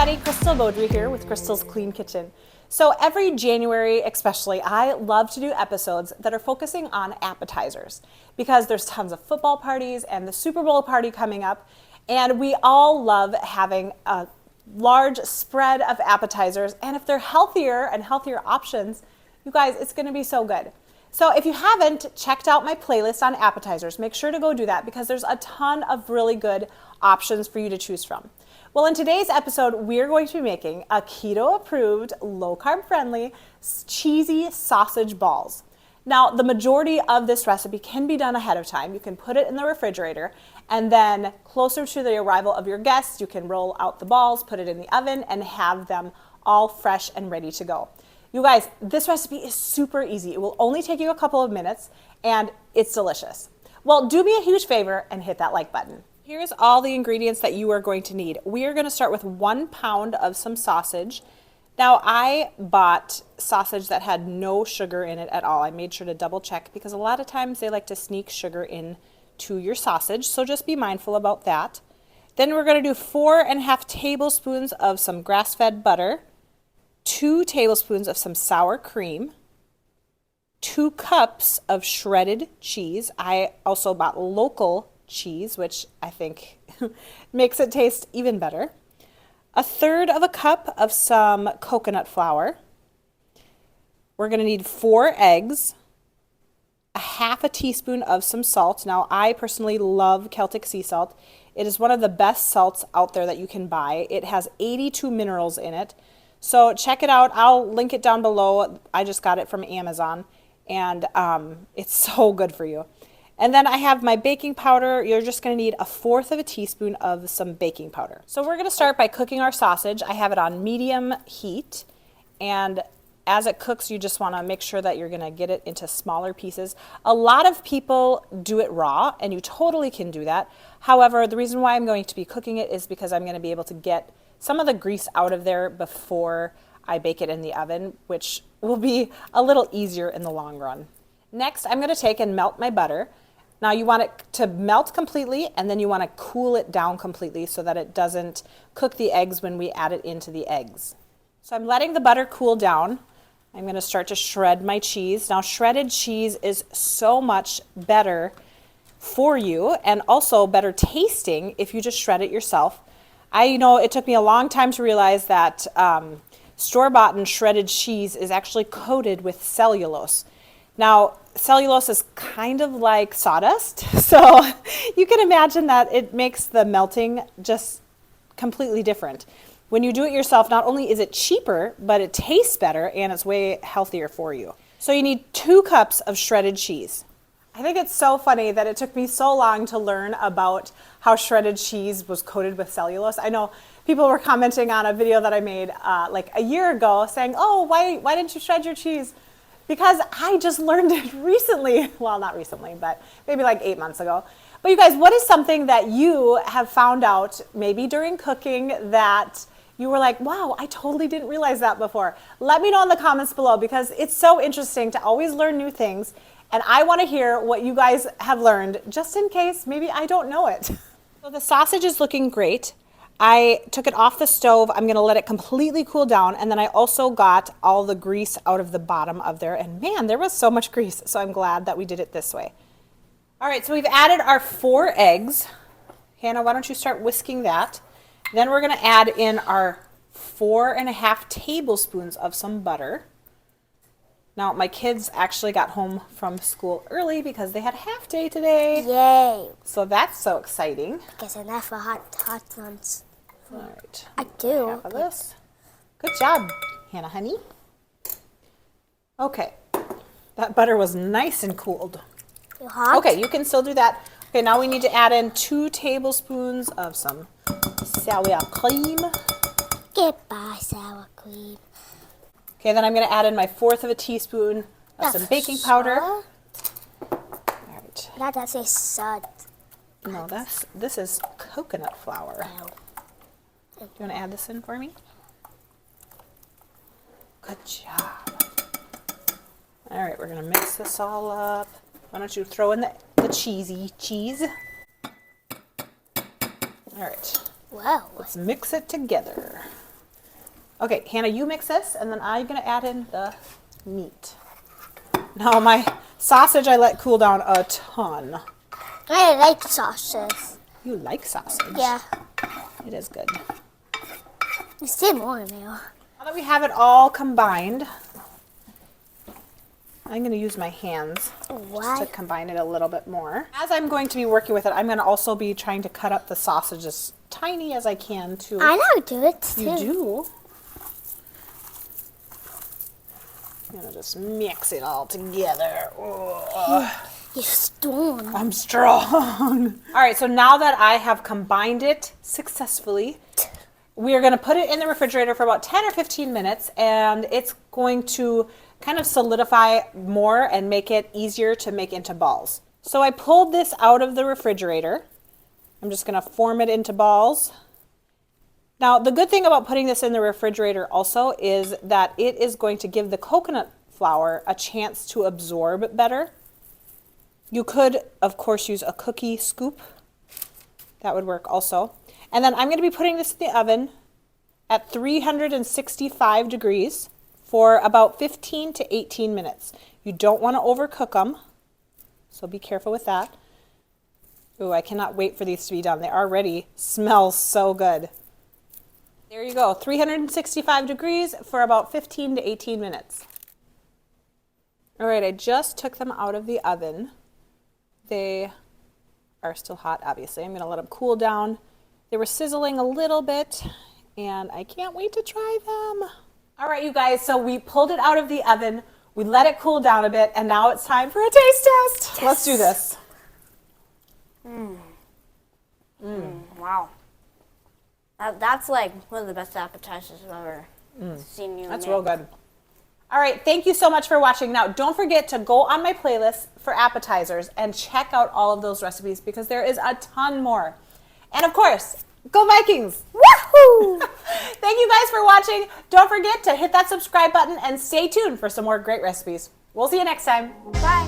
everybody, Crystal Beaudry here with Crystal's Clean Kitchen. So every January especially, I love to do episodes that are focusing on appetizers because there's tons of football parties and the Super Bowl party coming up, and we all love having a large spread of appetizers, and if they're healthier and healthier options, you guys, it's going to be so good. So if you haven't checked out my playlist on appetizers, make sure to go do that because there's a ton of really good options for you to choose from. Well, in today's episode, we're going to be making a keto-approved, low-carb-friendly, cheesy sausage balls. Now, the majority of this recipe can be done ahead of time. You can put it in the refrigerator, and then closer to the arrival of your guests, you can roll out the balls, put it in the oven, and have them all fresh and ready to go. You guys, this recipe is super easy. It will only take you a couple of minutes, and it's delicious. Well, do me a huge favor and hit that like button. Here's all the ingredients that you are going to need. We are going to start with 1 pound of some sausage. Now, I bought sausage that had no sugar in it at all. I made sure to double check because a lot of times they like to sneak sugar in to your sausage, so just be mindful about that. Then we're going to do 4.5 tablespoons of some grass-fed butter, 2 tablespoons of some sour cream, 2 cups of shredded cheese. I also bought local cheese, which I think makes it taste even better. 1/3 cup of some coconut flour. We're going to need 4 eggs, 1/2 teaspoon of some salt. Now, I personally love Celtic Sea Salt. It is one of the best salts out there that you can buy. It has 82 minerals in it. So check it out. I'll link it down below. I just got it from Amazon, and it's so good for you. And then I have my baking powder. You're just going to need 1/4 teaspoon of some baking powder. So we're going to start by cooking our sausage. I have it on medium heat, and as it cooks, you just want to make sure that you're going to get it into smaller pieces. A lot of people do it raw, and you totally can do that. However, the reason why I'm going to be cooking it is because I'm going to be able to get some of the grease out of there before I bake it in the oven, which will be a little easier in the long run. Next, I'm going to take and melt my butter. Now you want it to melt completely, and then you want to cool it down completely so that it doesn't cook the eggs when we add it into the eggs. So I'm letting the butter cool down. I'm going to start to shred my cheese. Now, shredded cheese is so much better for you and also better tasting if you just shred it yourself. I know it took me a long time to realize that store-bought and shredded cheese is actually coated with cellulose. Now, cellulose is kind of like sawdust, so you can imagine that it makes the melting just completely different. When you do it yourself, not only is it cheaper, but it tastes better and it's way healthier for you. So you need 2 cups of shredded cheese. I think it's so funny that it took me so long to learn about how shredded cheese was coated with cellulose. I know people were commenting on a video that I made like a year ago saying, oh, why didn't you shred your cheese? Because I just learned it recently. Well, not recently, but maybe like 8 months ago. But you guys, what is something that you have found out maybe during cooking that you were like, wow, I totally didn't realize that before? Let me know in the comments below because it's so interesting to always learn new things. And I want to hear what you guys have learned just in case maybe I don't know it. So the sausage is looking great. I took it off the stove. I'm going to let it completely cool down. And then I also got all the grease out of the bottom of there. And man, there was so much grease. So I'm glad that we did it this way. All right, so we've added our 4 eggs. Hannah, why don't you start whisking that? Then we're going to add in our 4.5 tablespoons of some butter. Now, my kids actually got home from school early because they had half day today. Yay. So that's so exciting. Guess enough for hot ones. All right. I do. Half of this. Good job, Hannah, honey. Okay. That butter was nice and cooled. You hot? Okay, you can still do that. Okay, now we need to add in 2 tablespoons of some sour cream. Goodbye, sour cream. Okay, then I'm going to add in my 1/4 teaspoon of some baking powder. All right. Now that says salt. No, this is coconut flour. No. You want to add this in for me? Good job. All right, we're going to mix this all up. Why don't you throw in the cheese? All right. Wow. Let's mix it together. Okay, Hannah, you mix this, and then I'm gonna add in the meat. Now my sausage I let cool down a ton. I like sauces. You like sausage? Yeah. It is good. You see more meal. Now that we have it all combined, I'm going to use my hands just to Why? combine it a little bit more. As I'm going to be working with it, I'm going to also be trying to cut up the sausage as tiny as I can too. I know how to do it too. You do? I'm going to just mix it all together. You're strong. I'm strong. All right, so now that I have combined it successfully, we are going to put it in the refrigerator for about 10 or 15 minutes, and it's going to kind of solidify more and make it easier to make into balls. So I pulled this out of the refrigerator. I'm just going to form it into balls. Now, the good thing about putting this in the refrigerator also is that it is going to give the coconut flour a chance to absorb better. You could, of course, use a cookie scoop. That would work also. And then I'm going to be putting this in the oven at 365 degrees for about 15 to 18 minutes. You don't want to overcook them, so be careful with that. Ooh, I cannot wait for these to be done. They already smell so good. There you go, 365 degrees for about 15 to 18 minutes. All right, I just took them out of the oven. They are still hot, obviously. I'm going to let them cool down. They were sizzling a little bit, and I can't wait to try them. All right, you guys, so we pulled it out of the oven. We let it cool down a bit, and now it's time for a taste test. Yes. Let's do this. Wow. That's like one of the best appetizers I've ever seen you That's make. real good. All right, thank you so much for watching. Now, don't forget to go on my playlist for appetizers and check out all of those recipes because there is a ton more. And of course, go Vikings! Woohoo! Thank you guys for watching. Don't forget to hit that subscribe button and stay tuned for some more great recipes. We'll see you next time. Bye.